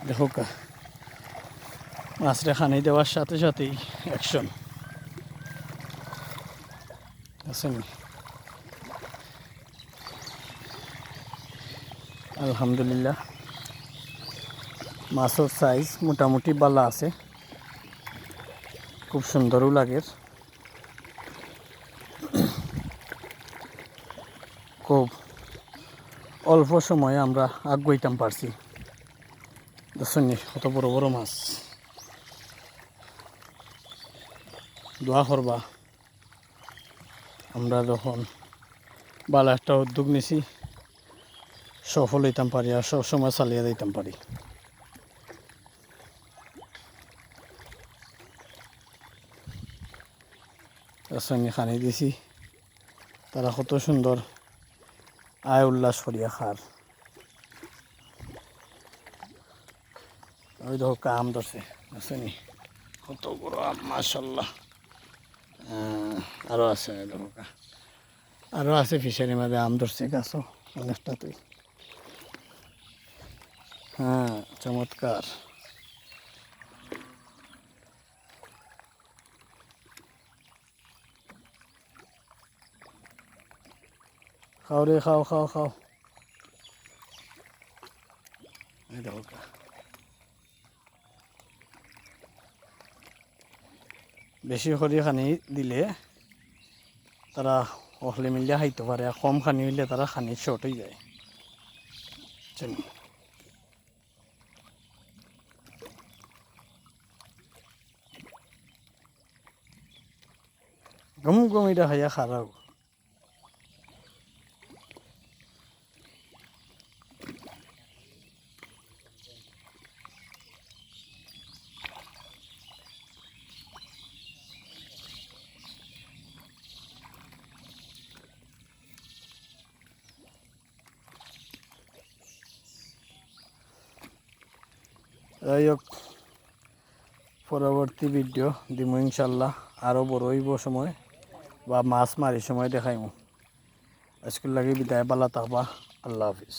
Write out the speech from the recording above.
দেখো মাছটা খানি দেওয়ার সাথে সাথেই অ্যাকশন আছেন। আলহামদুলিল্লাহ মাছের সাইজ মোটামুটি বালা আছে, খুব সুন্দরও লাগে। খুব অল্প সময়ে আমরা আগাইতাম পারছি। দেখছেন কত বড় বড় মাছ। দোয়া করবা আমরা যখন বালা একটা উদ্যোগ নিছি সফল হইতাম পারি আর সব সময় চালিয়ে দিতাম পারি। রাসায়নিক খানি দিছি, তারা কত সুন্দর আয় উল্লাস করিয়া খার। ওই দেখো আম ধরছে, আসেনি কত বড় আম মাশাল্লাহ। আরও আছে দেখো, আরও আছে ফিশারি মাঝে আম ধরছে গাছও অনেকটা। তুই হ্যাঁ চমৎকার। খাও রে খাও খাও খাও। এই দেখো বেশি করে খানি দিলে তারা অহলে মিলিয়া খাইতে পারে, আর কম খানি হইলে তারা খানি শর্ট হয়ে যায়। গম গম এটা খাইয়া খারাপ। যাই হোক পরবর্তী ভিডিও দিব ইনশাল্লাহ, আরও বড় হইব সময় বা মাছ মারি সময় দেখাইমু। আজকের লাগে বিদায়, পালা থাকবা। আল্লাহ হাফিজ।